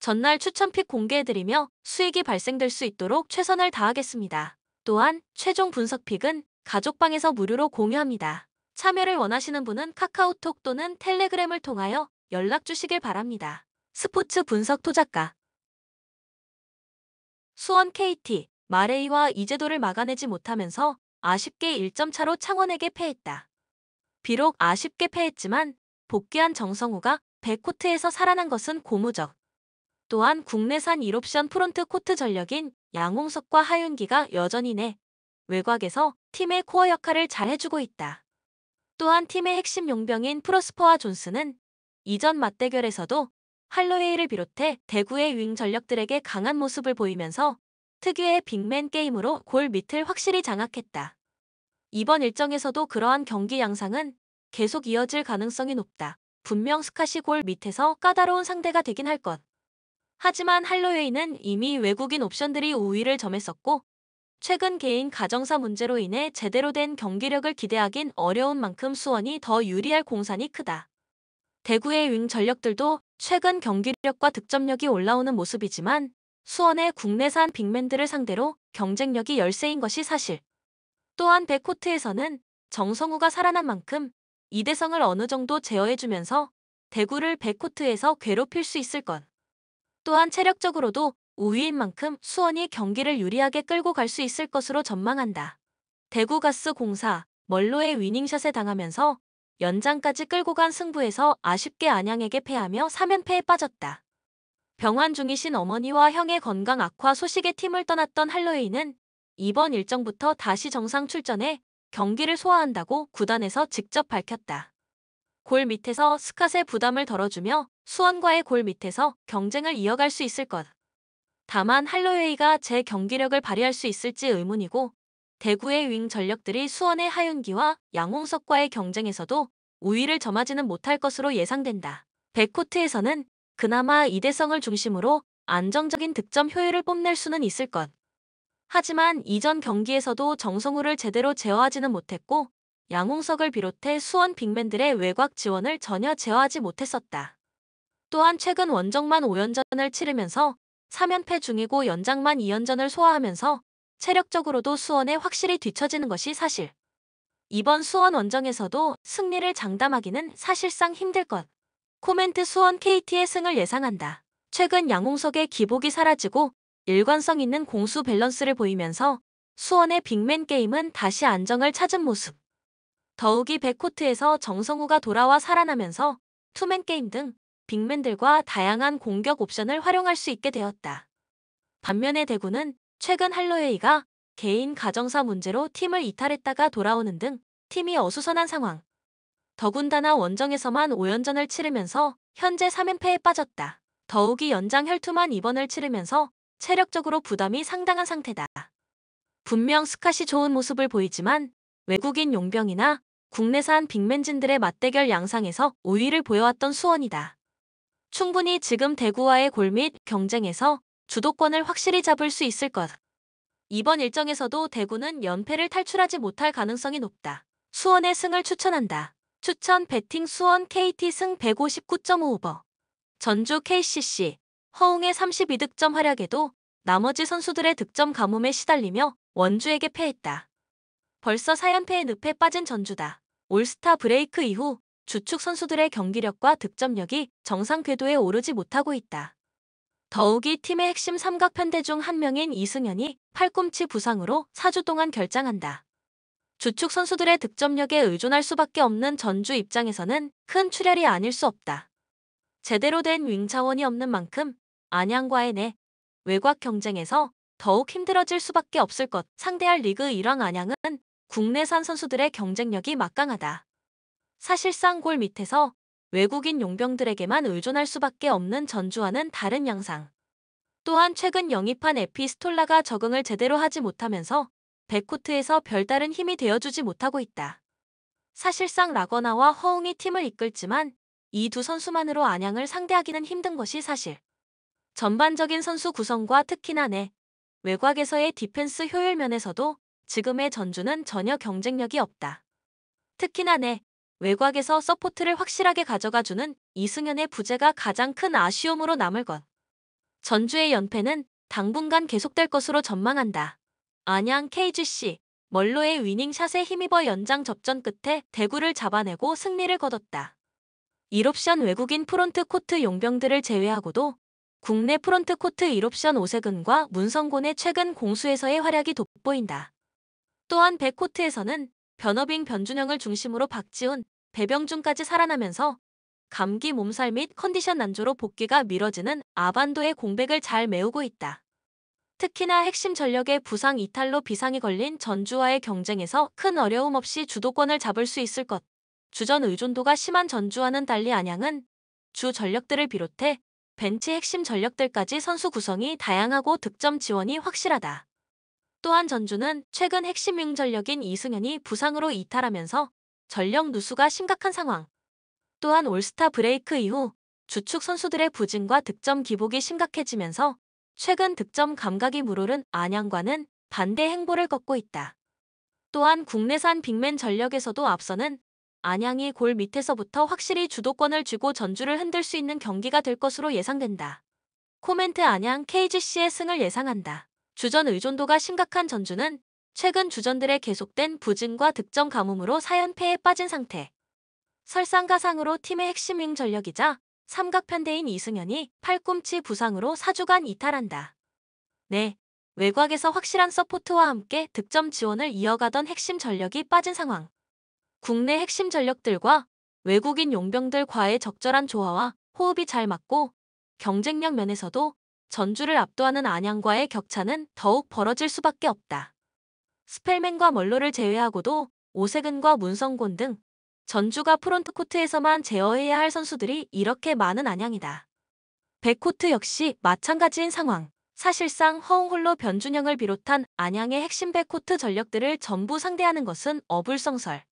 전날 추천픽 공개해드리며 수익이 발생될 수 있도록 최선을 다하겠습니다. 또한 최종 분석픽은 가족방에서 무료로 공유합니다. 참여를 원하시는 분은 카카오톡 또는 텔레그램을 통하여 연락 주시길 바랍니다. 스포츠 분석 토작가 수원 KT, 마레이와 이재도를 막아내지 못하면서 아쉽게 1점 차로 창원에게 패했다. 비록 아쉽게 패했지만 복귀한 정성우가 백코트에서 살아난 것은 고무적. 또한 국내산 1옵션 프론트 코트 전력인 양홍석과 하윤기가 여전히 내 외곽에서 팀의 코어 역할을 잘 해주고 있다. 또한 팀의 핵심 용병인 프로스퍼와 존스는 이전 맞대결에서도 할로웨이를 비롯해 대구의 윙 전력들에게 강한 모습을 보이면서 특유의 빅맨 게임으로 골 밑을 확실히 장악했다. 이번 일정에서도 그러한 경기 양상은 계속 이어질 가능성이 높다. 분명 스카시 골 밑에서 까다로운 상대가 되긴 할 것. 하지만 할로웨이는 이미 외국인 옵션들이 우위를 점했었고 최근 개인 가정사 문제로 인해 제대로 된 경기력을 기대하긴 어려운 만큼 수원이 더 유리할 공산이 크다. 대구의 윙 전력들도 최근 경기력과 득점력이 올라오는 모습이지만 수원의 국내산 빅맨들을 상대로 경쟁력이 열세인 것이 사실. 또한 백코트에서는 정성우가 살아난 만큼 이대성을 어느 정도 제어해주면서 대구를 백코트에서 괴롭힐 수 있을 것. 또한 체력적으로도 우위인 만큼 수원이 경기를 유리하게 끌고 갈 수 있을 것으로 전망한다. 대구가스공사, 멀로의 위닝샷에 당하면서 연장까지 끌고 간 승부에서 아쉽게 안양에게 패하며 3연패에 빠졌다. 병환 중이신 어머니와 형의 건강 악화 소식에 팀을 떠났던 할로웨이는 이번 일정부터 다시 정상 출전해 경기를 소화한다고 구단에서 직접 밝혔다. 골 밑에서 스캇의 부담을 덜어주며 수원과의 골 밑에서 경쟁을 이어갈 수 있을 것. 다만 할로웨이가 제 경기력을 발휘할 수 있을지 의문이고 대구의 윙 전력들이 수원의 하윤기와 양홍석과의 경쟁에서도 우위를 점하지는 못할 것으로 예상된다. 백코트에서는 그나마 이대성을 중심으로 안정적인 득점 효율을 뽐낼 수는 있을 것. 하지만 이전 경기에서도 정성우를 제대로 제어하지는 못했고 양홍석을 비롯해 수원 빅맨들의 외곽 지원을 전혀 제어하지 못했었다. 또한 최근 원정만 5연전을 치르면서 3연패 중이고 연장만 2연전을 소화하면서 체력적으로도 수원에 확실히 뒤처지는 것이 사실. 이번 수원 원정에서도 승리를 장담하기는 사실상 힘들 것. 코멘트 수원 KT의 승을 예상한다. 최근 양홍석의 기복이 사라지고 일관성 있는 공수 밸런스를 보이면서 수원의 빅맨 게임은 다시 안정을 찾은 모습. 더욱이 백코트에서 정성우가 돌아와 살아나면서 투맨 게임 등 빅맨들과 다양한 공격 옵션을 활용할 수 있게 되었다. 반면에 대구는 최근 할로웨이가 개인 가정사 문제로 팀을 이탈했다가 돌아오는 등 팀이 어수선한 상황. 더군다나 원정에서만 5연전을 치르면서 현재 3연패에 빠졌다. 더욱이 연장 혈투만 2번을 치르면서 체력적으로 부담이 상당한 상태다. 분명 스캇이 좋은 모습을 보이지만 외국인 용병이나 국내산 빅맨진들의 맞대결 양상에서 우위를 보여왔던 수원이다. 충분히 지금 대구와의 골밑 경쟁에서 주도권을 확실히 잡을 수 있을 것. 이번 일정에서도 대구는 연패를 탈출하지 못할 가능성이 높다. 수원의 승을 추천한다. 추천 배팅 수원 KT 승 159.5오버. 전주 KCC, 허웅의 32득점 활약에도 나머지 선수들의 득점 가뭄에 시달리며 원주에게 패했다. 벌써 4연패의 늪에 빠진 전주다. 올스타 브레이크 이후 주축 선수들의 경기력과 득점력이 정상 궤도에 오르지 못하고 있다. 더욱이 팀의 핵심 삼각편대 중 한 명인 이승현이 팔꿈치 부상으로 4주 동안 결장한다. 주축 선수들의 득점력에 의존할 수밖에 없는 전주 입장에서는 큰 출혈이 아닐 수 없다. 제대로 된 윙 자원이 없는 만큼 안양과의 내 외곽 경쟁에서 더욱 힘들어질 수밖에 없을 것. 상대할 리그 1왕 안양은 국내산 선수들의 경쟁력이 막강하다. 사실상 골 밑에서 외국인 용병들에게만 의존할 수밖에 없는 전주와는 다른 양상. 또한 최근 영입한 에피스톨라가 적응을 제대로 하지 못하면서 백코트에서 별다른 힘이 되어주지 못하고 있다. 사실상 라거나와 허웅이 팀을 이끌지만 이 두 선수만으로 안양을 상대하기는 힘든 것이 사실. 전반적인 선수 구성과 특히나 내 외곽에서의 디펜스 효율 면에서도 지금의 전주는 전혀 경쟁력이 없다. 특히나 내 외곽에서 서포트를 확실하게 가져가주는 이승현의 부재가 가장 큰 아쉬움으로 남을 것. 전주의 연패는 당분간 계속될 것으로 전망한다. 안양 KGC 멀로의 위닝샷에 힘입어 연장 접전 끝에 대구를 잡아내고 승리를 거뒀다. 1옵션 외국인 프론트 코트 용병들을 제외하고도 국내 프론트 코트 1옵션 오세근과 문성곤의 최근 공수에서의 활약이 돋보인다. 또한 백코트에서는 변어빙 변준영을 중심으로 박지훈, 배병준까지 살아나면서 감기 몸살 및 컨디션 난조로 복귀가 미뤄지는 아반도의 공백을 잘 메우고 있다. 특히나 핵심 전력의 부상 이탈로 비상이 걸린 전주와의 경쟁에서 큰 어려움 없이 주도권을 잡을 수 있을 것. 주전 의존도가 심한 전주와는 달리 안양은 주 전력들을 비롯해 벤치 핵심 전력들까지 선수 구성이 다양하고 득점 지원이 확실하다. 또한 전주는 최근 핵심 윙 전력인 이승현이 부상으로 이탈하면서 전력 누수가 심각한 상황. 또한 올스타 브레이크 이후 주축 선수들의 부진과 득점 기복이 심각해지면서 최근 득점 감각이 물오른 안양과는 반대 행보를 걷고 있다. 또한 국내산 빅맨 전력에서도 앞서는 안양이 골 밑에서부터 확실히 주도권을 쥐고 전주를 흔들 수 있는 경기가 될 것으로 예상된다. 코멘트 안양 KGC의 승을 예상한다. 주전 의존도가 심각한 전주는 최근 주전들의 계속된 부진과 득점 가뭄으로 4연패에 빠진 상태. 설상가상으로 팀의 핵심 윙 전력이자 삼각편대인 이승현이 팔꿈치 부상으로 4주간 이탈한다. 네, 외곽에서 확실한 서포트와 함께 득점 지원을 이어가던 핵심 전력이 빠진 상황. 국내 핵심 전력들과 외국인 용병들과의 적절한 조화와 호흡이 잘 맞고 경쟁력 면에서도 전주를 압도하는 안양과의 격차는 더욱 벌어질 수밖에 없다. 스펠맨과 멀로를 제외하고도 오세근과 문성곤 등 전주가 프론트코트에서만 제어해야 할 선수들이 이렇게 많은 안양이다. 백코트 역시 마찬가지인 상황. 사실상 허웅홀로 변준영을 비롯한 안양의 핵심 백코트 전력들을 전부 상대하는 것은 어불성설.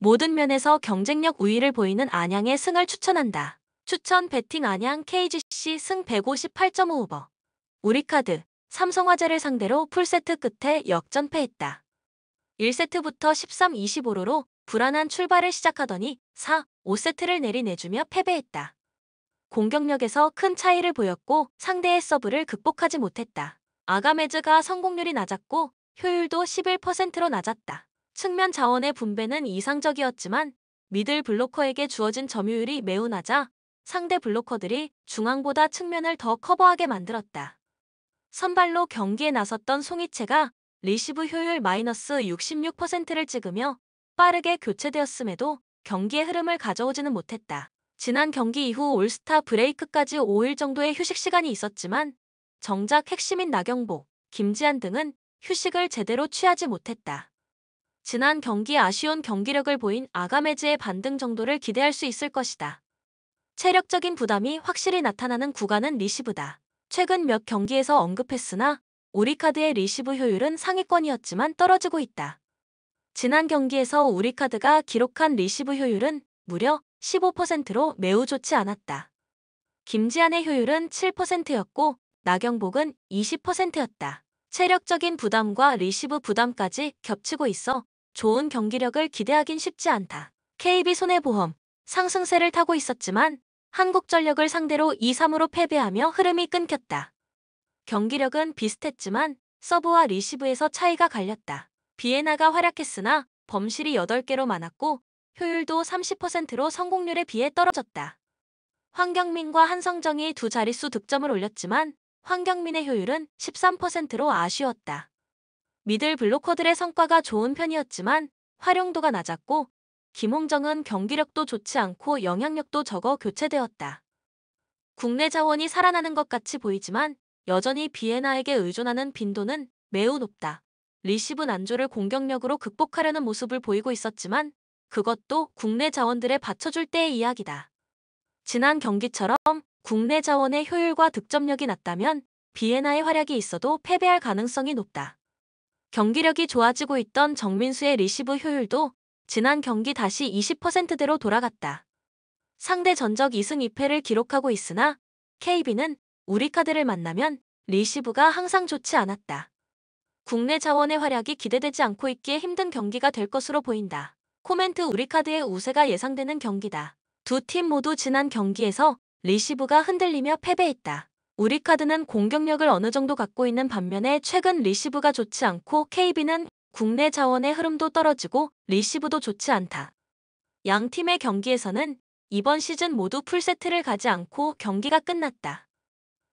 모든 면에서 경쟁력 우위를 보이는 안양의 승을 추천한다. 추천 배팅 안양 KGC 승 158.5오버. 우리카드, 삼성화재를 상대로 풀세트 끝에 역전패했다. 1세트부터 13-25로 불안한 출발을 시작하더니 4, 5세트를 내리내주며 패배했다. 공격력에서 큰 차이를 보였고 상대의 서브를 극복하지 못했다. 아가메즈가 성공률이 낮았고 효율도 11%로 낮았다. 측면 자원의 분배는 이상적이었지만 미들 블로커에게 주어진 점유율이 매우 낮아 상대 블로커들이 중앙보다 측면을 더 커버하게 만들었다. 선발로 경기에 나섰던 송이채가 리시브 효율 마이너스 66%를 찍으며 빠르게 교체되었음에도 경기의 흐름을 가져오지는 못했다. 지난 경기 이후 올스타 브레이크까지 5일 정도의 휴식 시간이 있었지만 정작 핵심인 나경복, 김지한 등은 휴식을 제대로 취하지 못했다. 지난 경기 아쉬운 경기력을 보인 아가메즈의 반등 정도를 기대할 수 있을 것이다. 체력적인 부담이 확실히 나타나는 구간은 리시브다. 최근 몇 경기에서 언급했으나 우리카드의 리시브 효율은 상위권이었지만 떨어지고 있다. 지난 경기에서 우리카드가 기록한 리시브 효율은 무려 15%로 매우 좋지 않았다. 김지한의 효율은 7%였고 나경복은 20%였다. 체력적인 부담과 리시브 부담까지 겹치고 있어 좋은 경기력을 기대하긴 쉽지 않다. KB손해보험 상승세를 타고 있었지만 한국전력을 상대로 2-3으로 패배하며 흐름이 끊겼다. 경기력은 비슷했지만 서브와 리시브에서 차이가 갈렸다. 비에나가 활약했으나 범실이 8개로 많았고 효율도 30%로 성공률에 비해 떨어졌다. 황경민과 한성정이 두 자릿수 득점을 올렸지만 황경민의 효율은 13%로 아쉬웠다. 미들 블로커들의 성과가 좋은 편이었지만 활용도가 낮았고 김홍정은 경기력도 좋지 않고 영향력도 적어 교체되었다. 국내 자원이 살아나는 것 같이 보이지만 여전히 비에나에게 의존하는 빈도는 매우 높다. 리시브 난조를 공격력으로 극복하려는 모습을 보이고 있었지만 그것도 국내 자원들에 받쳐줄 때의 이야기다. 지난 경기처럼 국내 자원의 효율과 득점력이 낮다면 비에나의 활약이 있어도 패배할 가능성이 높다. 경기력이 좋아지고 있던 정민수의 리시브 효율도 지난 경기 다시 20%대로 돌아갔다. 상대 전적 2승 2패를 기록하고 있으나 KB는 우리카드를 만나면 리시브가 항상 좋지 않았다. 국내 자원의 활약이 기대되지 않고 있기에 힘든 경기가 될 것으로 보인다. 코멘트 우리카드의 우세가 예상되는 경기다. 두 팀 모두 지난 경기에서 리시브가 흔들리며 패배했다. 우리카드는 공격력을 어느 정도 갖고 있는 반면에 최근 리시브가 좋지 않고 KB는 국내 자원의 흐름도 떨어지고 리시브도 좋지 않다. 양 팀의 경기에서는 이번 시즌 모두 풀세트를 가지 않고 경기가 끝났다.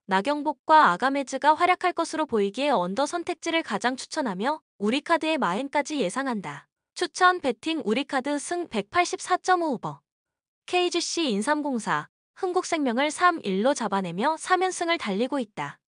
나경복과 아가메즈가 활약할 것으로 보이기에 언더 선택지를 가장 추천하며 우리카드의 마인까지 예상한다. 추천 배팅 우리카드 승 184.5오버. KGC 인삼공사, 흥국생명을 3-1로 잡아내며 3연승을 달리고 있다.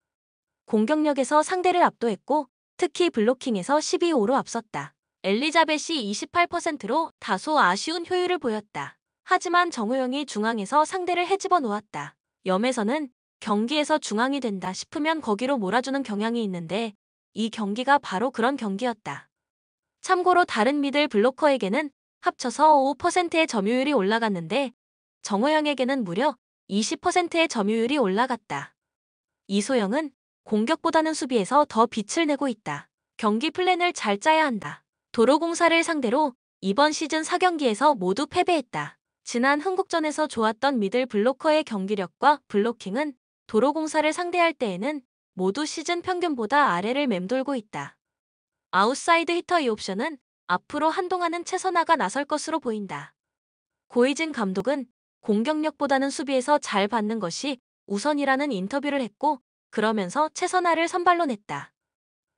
공격력에서 상대를 압도했고 특히 블로킹에서 12-5로 앞섰다. 엘리자벳이 28%로 다소 아쉬운 효율을 보였다. 하지만 정우영이 중앙에서 상대를 헤집어 놓았다. 염에서는 경기에서 중앙이 된다 싶으면 거기로 몰아주는 경향이 있는데 이 경기가 바로 그런 경기였다. 참고로 다른 미들 블로커에게는 합쳐서 5%의 점유율이 올라갔는데 정우영에게는 무려 20%의 점유율이 올라갔다. 이소영은 공격보다는 수비에서 더 빛을 내고 있다. 경기 플랜을 잘 짜야 한다. 도로공사를 상대로 이번 시즌 4경기에서 모두 패배했다. 지난 흥국전에서 좋았던 미들 블로커의 경기력과 블로킹은 도로공사를 상대할 때에는 모두 시즌 평균보다 아래를 맴돌고 있다. 아웃사이드 히터 이 옵션은 앞으로 한동안은 최선화가 나설 것으로 보인다. 고이진 감독은 공격력보다는 수비에서 잘 받는 것이 우선이라는 인터뷰를 했고 그러면서 최선화를 선발로 냈다.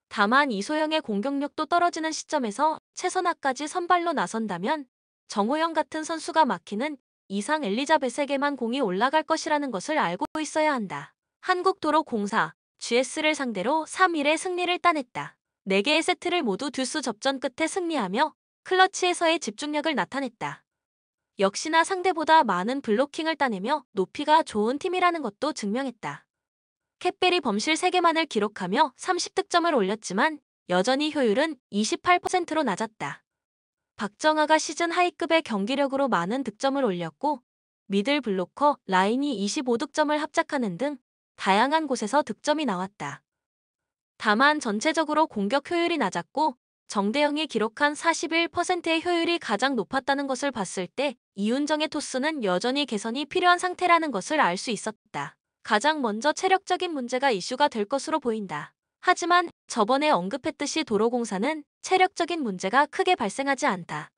다만 이소영의 공격력도 떨어지는 시점에서 최선화까지 선발로 나선다면 정호영 같은 선수가 막히는 이상 엘리자벳에게만 공이 올라갈 것이라는 것을 알고 있어야 한다. 한국도로공사, GS를 상대로 3-1의 승리를 따냈다. 4개의 세트를 모두 듀스 접전 끝에 승리하며 클러치에서의 집중력을 나타냈다. 역시나 상대보다 많은 블로킹을 따내며 높이가 좋은 팀이라는 것도 증명했다. 캣벨이 범실 3개만을 기록하며 30득점을 올렸지만 여전히 효율은 28%로 낮았다. 박정아가 시즌 하이급의 경기력으로 많은 득점을 올렸고 미들 블로커 라인이 25득점을 합작하는 등 다양한 곳에서 득점이 나왔다. 다만 전체적으로 공격 효율이 낮았고 정대영이 기록한 41%의 효율이 가장 높았다는 것을 봤을 때 이윤정의 토스는 여전히 개선이 필요한 상태라는 것을 알 수 있었다. 가장 먼저 체력적인 문제가 이슈가 될 것으로 보인다. 하지만 저번에 언급했듯이 도로공사는 체력적인 문제가 크게 발생하지 않다.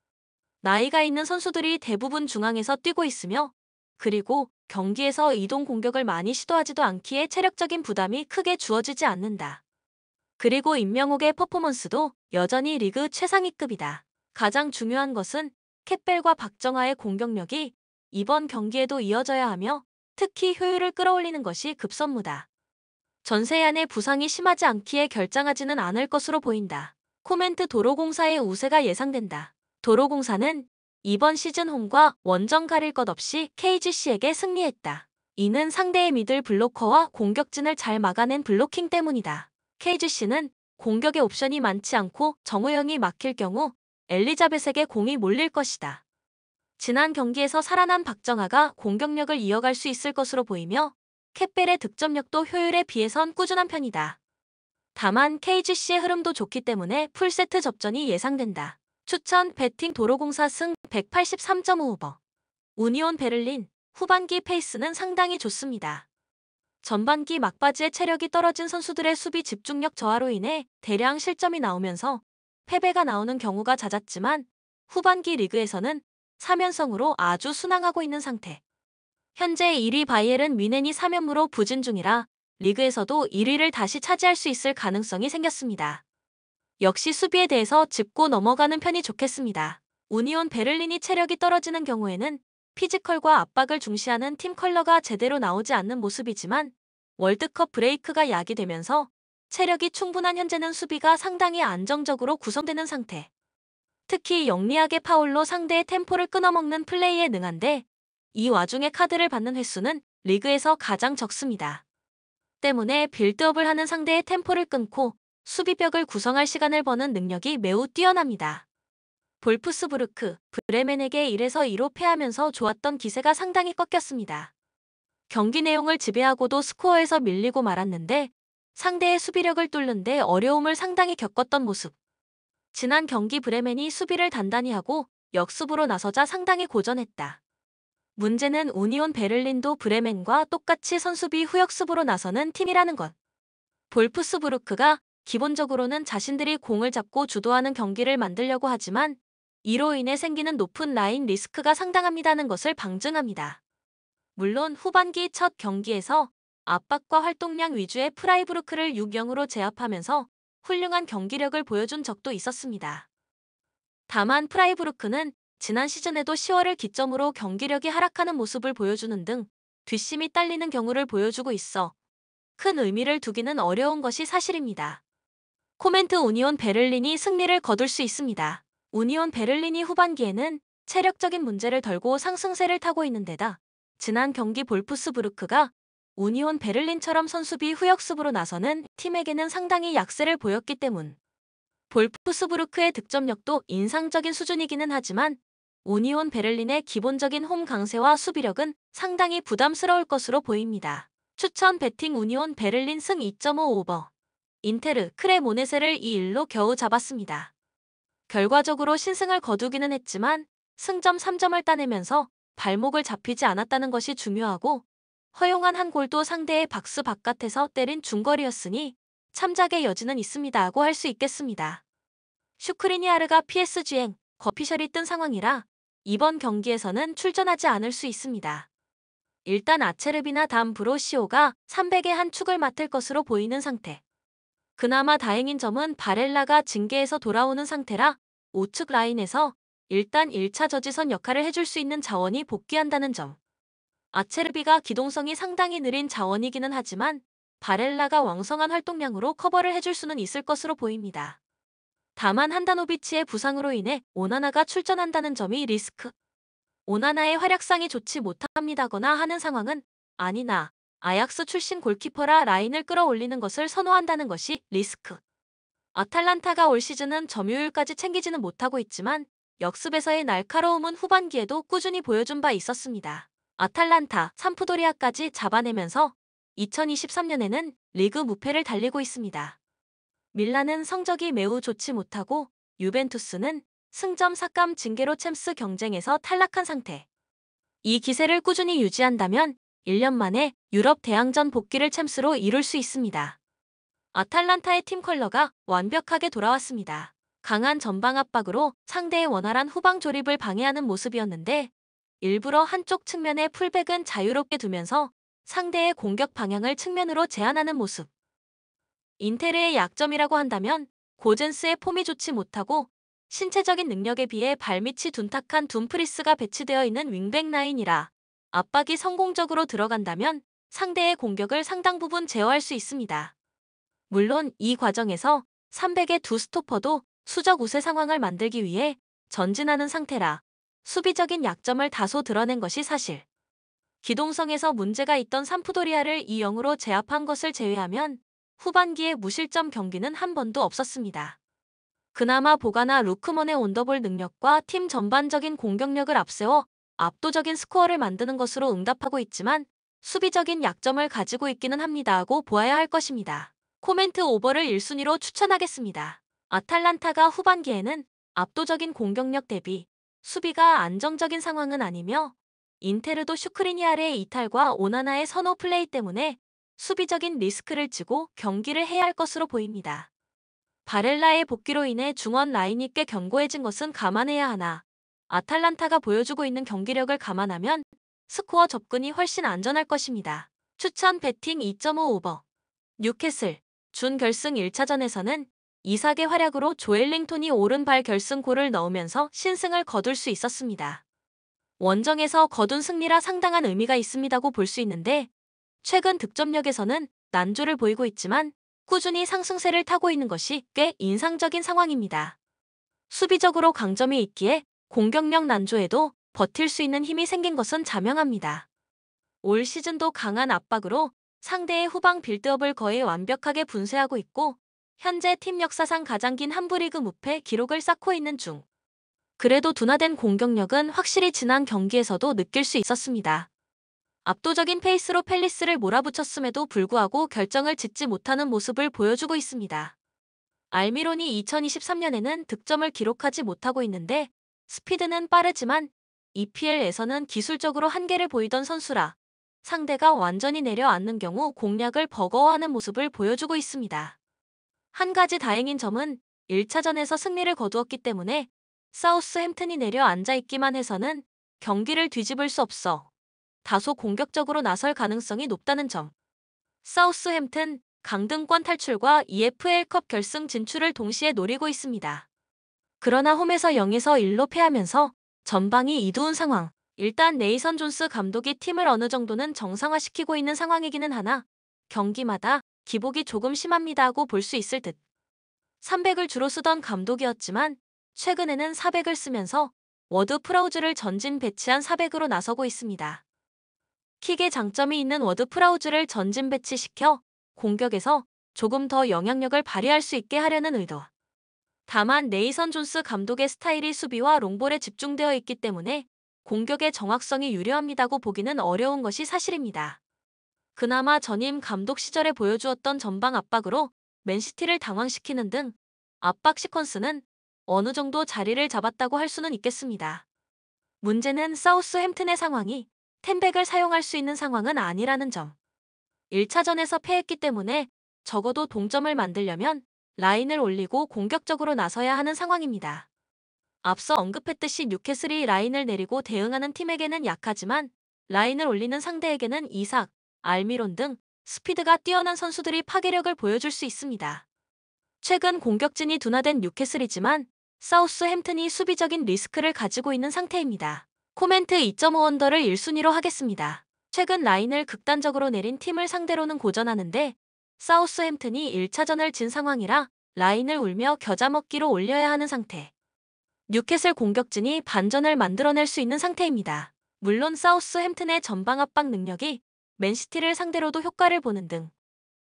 나이가 있는 선수들이 대부분 중앙에서 뛰고 있으며 그리고 경기에서 이동 공격을 많이 시도하지도 않기에 체력적인 부담이 크게 주어지지 않는다. 그리고 임명옥의 퍼포먼스도 여전히 리그 최상위급이다. 가장 중요한 것은 캣벨과 박정아의 공격력이 이번 경기에도 이어져야 하며 특히 효율을 끌어올리는 것이 급선무다. 전세안의 부상이 심하지 않기에 결장하지는 않을 것으로 보인다. 코멘트 도로공사의 우세가 예상된다. 도로공사는 이번 시즌 홈과 원정 가릴 것 없이 KGC에게 승리했다. 이는 상대의 미들 블로커와 공격진을 잘 막아낸 블로킹 때문이다. KGC는 공격의 옵션이 많지 않고 정우영이 막힐 경우 엘리자벳에게 공이 몰릴 것이다. 지난 경기에서 살아난 박정아가 공격력을 이어갈 수 있을 것으로 보이며 캣벨의 득점력도 효율에 비해선 꾸준한 편이다. 다만 KGC의 흐름도 좋기 때문에 풀세트 접전이 예상된다. 추천 배팅 도로공사 승 183.5오버. 우니온 베를린 후반기 페이스는 상당히 좋습니다. 전반기 막바지에 체력이 떨어진 선수들의 수비 집중력 저하로 인해 대량 실점이 나오면서 패배가 나오는 경우가 잦았지만 후반기 리그에서는 3연승으로 아주 순항하고 있는 상태. 현재 1위 바이에른 뮌헨이 3연무로 부진 중이라 리그에서도 1위를 다시 차지할 수 있을 가능성이 생겼습니다. 역시 수비에 대해서 짚고 넘어가는 편이 좋겠습니다. 우니온 베를린이 체력이 떨어지는 경우에는 피지컬과 압박을 중시하는 팀 컬러가 제대로 나오지 않는 모습이지만 월드컵 브레이크가 야기되면서 체력이 충분한 현재는 수비가 상당히 안정적으로 구성되는 상태. 특히 영리하게 파울로 상대의 템포를 끊어먹는 플레이에 능한데 이 와중에 카드를 받는 횟수는 리그에서 가장 적습니다. 때문에 빌드업을 하는 상대의 템포를 끊고 수비벽을 구성할 시간을 버는 능력이 매우 뛰어납니다. 볼프스부르크, 브레멘에게 1-2로 패하면서 좋았던 기세가 상당히 꺾였습니다. 경기 내용을 지배하고도 스코어에서 밀리고 말았는데 상대의 수비력을 뚫는 데 어려움을 상당히 겪었던 모습. 지난 경기 브레멘이 수비를 단단히 하고 역습으로 나서자 상당히 고전했다. 문제는 우니온 베를린도 브레멘과 똑같이 선수비 후역습으로 나서는 팀이라는 것. 볼프스부르크가 기본적으로는 자신들이 공을 잡고 주도하는 경기를 만들려고 하지만 이로 인해 생기는 높은 라인 리스크가 상당합니다는 것을 방증합니다. 물론 후반기 첫 경기에서 압박과 활동량 위주의 프라이부르크를 6-0으로 제압하면서 훌륭한 경기력을 보여준 적도 있었습니다. 다만 프라이부르크는 지난 시즌에도 10월을 기점으로 경기력이 하락하는 모습을 보여주는 등 뒷심이 딸리는 경우를 보여주고 있어 큰 의미를 두기는 어려운 것이 사실입니다. 코멘트 우니온 베를린이 승리를 거둘 수 있습니다. 우니온 베를린이 후반기에는 체력적인 문제를 덜고 상승세를 타고 있는 데다 지난 경기 볼프스부르크가 우니온 베를린처럼 선수비 후역습으로 나서는 팀에게는 상당히 약세를 보였기 때문 볼프스부르크의 득점력도 인상적인 수준이기는 하지만 우니온 베를린의 기본적인 홈 강세와 수비력은 상당히 부담스러울 것으로 보입니다. 추천 배팅 우니온 베를린 승 2.5 오버. 인테르 크레모네세를 2-1로 겨우 잡았습니다. 결과적으로 신승을 거두기는 했지만 승점 3점을 따내면서 발목을 잡히지 않았다는 것이 중요하고 허용한 한 골도 상대의 박스 바깥에서 때린 중거리였으니 참작의 여지는 있습니다고 할 수 있겠습니다. 슈크리니아르가 PSG행 거피셜이 뜬 상황이라 이번 경기에서는 출전하지 않을 수 있습니다. 일단 아체르비나 담브로시오가 300의 한 축을 맡을 것으로 보이는 상태. 그나마 다행인 점은 바렐라가 징계에서 돌아오는 상태라 우측 라인에서 일단 1차 저지선 역할을 해줄 수 있는 자원이 복귀한다는 점. 아체르비가 기동성이 상당히 느린 자원이기는 하지만 바렐라가 왕성한 활동량으로 커버를 해줄 수는 있을 것으로 보입니다. 다만 한다노비치의 부상으로 인해 오나나가 출전한다는 점이 리스크. 오나나의 활약상이 좋지 못합니다거나 하는 상황은 아니나 아약스 출신 골키퍼라 라인을 끌어올리는 것을 선호한다는 것이 리스크. 아탈란타가 올 시즌은 점유율까지 챙기지는 못하고 있지만 역습에서의 날카로움은 후반기에도 꾸준히 보여준 바 있었습니다. 아탈란타, 삼프도리아까지 잡아내면서 2023년에는 리그 무패를 달리고 있습니다. 밀란은 성적이 매우 좋지 못하고 유벤투스는 승점 삭감 징계로 챔스 경쟁에서 탈락한 상태. 이 기세를 꾸준히 유지한다면 1년 만에 유럽 대항전 복귀를 챔스로 이룰 수 있습니다. 아탈란타의 팀 컬러가 완벽하게 돌아왔습니다. 강한 전방 압박으로 상대의 원활한 후방 조립을 방해하는 모습이었는데 일부러 한쪽 측면의 풀백은 자유롭게 두면서 상대의 공격 방향을 측면으로 제한하는 모습. 인테르의 약점이라고 한다면 고젠스의 폼이 좋지 못하고 신체적인 능력에 비해 발밑이 둔탁한 둠프리스가 배치되어 있는 윙백 라인이라 압박이 성공적으로 들어간다면 상대의 공격을 상당 부분 제어할 수 있습니다. 물론 이 과정에서 300의 두 스토퍼도 수적 우세 상황을 만들기 위해 전진하는 상태라 수비적인 약점을 다소 드러낸 것이 사실. 기동성에서 문제가 있던 삼프도리아를 2-0으로 제압한 것을 제외하면 후반기에 무실점 경기는 한 번도 없었습니다. 그나마 보가나 루크먼의 온더볼 능력과 팀 전반적인 공격력을 앞세워 압도적인 스코어를 만드는 것으로 응답하고 있지만 수비적인 약점을 가지고 있기는 합니다고 보아야 할 것입니다. 코멘트 오버를 1순위로 추천하겠습니다. 아탈란타가 후반기에는 압도적인 공격력 대비 수비가 안정적인 상황은 아니며 인테르도 슈크리니아르의 이탈과 오나나의 선호 플레이 때문에 수비적인 리스크를 지고 경기를 해야 할 것으로 보입니다. 바렐라의 복귀로 인해 중원 라인이 꽤 견고해진 것은 감안해야 하나 아탈란타가 보여주고 있는 경기력을 감안하면 스코어 접근이 훨씬 안전할 것입니다. 추천 배팅 2.5 오버. 뉴캐슬 준결승 1차전에서는 이삭의 활약으로 조엘링톤이 오른발 결승골을 넣으면서 신승을 거둘 수 있었습니다. 원정에서 거둔 승리라 상당한 의미가 있습니다고 볼 수 있는데 최근 득점력에서는 난조를 보이고 있지만 꾸준히 상승세를 타고 있는 것이 꽤 인상적인 상황입니다. 수비적으로 강점이 있기에 공격력 난조에도 버틸 수 있는 힘이 생긴 것은 자명합니다. 올 시즌도 강한 압박으로 상대의 후방 빌드업을 거의 완벽하게 분쇄하고 있고 현재 팀 역사상 가장 긴 한부리그 무패 기록을 쌓고 있는 중. 그래도 둔화된 공격력은 확실히 지난 경기에서도 느낄 수 있었습니다. 압도적인 페이스로 팰리스를 몰아붙였음에도 불구하고 결정을 짓지 못하는 모습을 보여주고 있습니다. 알미론이 2023년에는 득점을 기록하지 못하고 있는데 스피드는 빠르지만 EPL에서는 기술적으로 한계를 보이던 선수라 상대가 완전히 내려앉는 경우 공략을 버거워하는 모습을 보여주고 있습니다. 한 가지 다행인 점은 1차전에서 승리를 거두었기 때문에 사우스햄튼이 내려앉아 있기만 해서는 경기를 뒤집을 수 없어 다소 공격적으로 나설 가능성이 높다는 점. 사우스햄튼 강등권 탈출과 EFL컵 결승 진출을 동시에 노리고 있습니다. 그러나 홈에서 0에서 1로 패하면서 전방이 이두운 상황. 일단 네이선 존스 감독이 팀을 어느 정도는 정상화시키고 있는 상황이기는 하나 경기마다 기복이 조금 심합니다고 볼 수 있을 듯. 300을 주로 쓰던 감독이었지만 최근에는 400을 쓰면서 워드 프라우즈를 전진 배치한 400으로 나서고 있습니다. 킥에 장점이 있는 워드 프라우즈를 전진 배치시켜 공격에서 조금 더 영향력을 발휘할 수 있게 하려는 의도. 다만 네이선 존스 감독의 스타일이 수비와 롱볼에 집중되어 있기 때문에 공격의 정확성이 유리합니다고 보기는 어려운 것이 사실입니다. 그나마 전임 감독 시절에 보여주었던 전방 압박으로 맨시티를 당황시키는 등 압박 시퀀스는 어느 정도 자리를 잡았다고 할 수는 있겠습니다. 문제는 사우스햄튼의 상황이 텐백을 사용할 수 있는 상황은 아니라는 점. 1차전에서 패했기 때문에 적어도 동점을 만들려면 라인을 올리고 공격적으로 나서야 하는 상황입니다. 앞서 언급했듯이 뉴캐슬이 라인을 내리고 대응하는 팀에게는 약하지만 라인을 올리는 상대에게는 이삭, 알미론 등 스피드가 뛰어난 선수들이 파괴력을 보여줄 수 있습니다. 최근 공격진이 둔화된 뉴캐슬이지만 사우스햄튼이 수비적인 리스크를 가지고 있는 상태입니다. 코멘트 2.5 언더를 1순위로 하겠습니다. 최근 라인을 극단적으로 내린 팀을 상대로는 고전하는데 사우스햄튼이 1차전을 진 상황이라 라인을 울며 겨자먹기로 올려야 하는 상태. 뉴캐슬 공격진이 반전을 만들어낼 수 있는 상태입니다. 물론 사우스햄튼의 전방 압박 능력이 맨시티를 상대로도 효과를 보는 등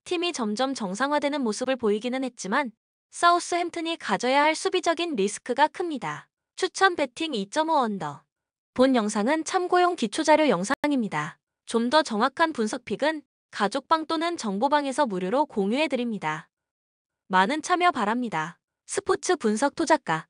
팀이 점점 정상화되는 모습을 보이기는 했지만 사우스햄튼이 가져야 할 수비적인 리스크가 큽니다. 추천 배팅 2.5 언더. 본 영상은 참고용 기초자료 영상입니다. 좀 더 정확한 분석픽은 가족방 또는 정보방에서 무료로 공유해드립니다. 많은 참여 바랍니다. 스포츠 분석 토작가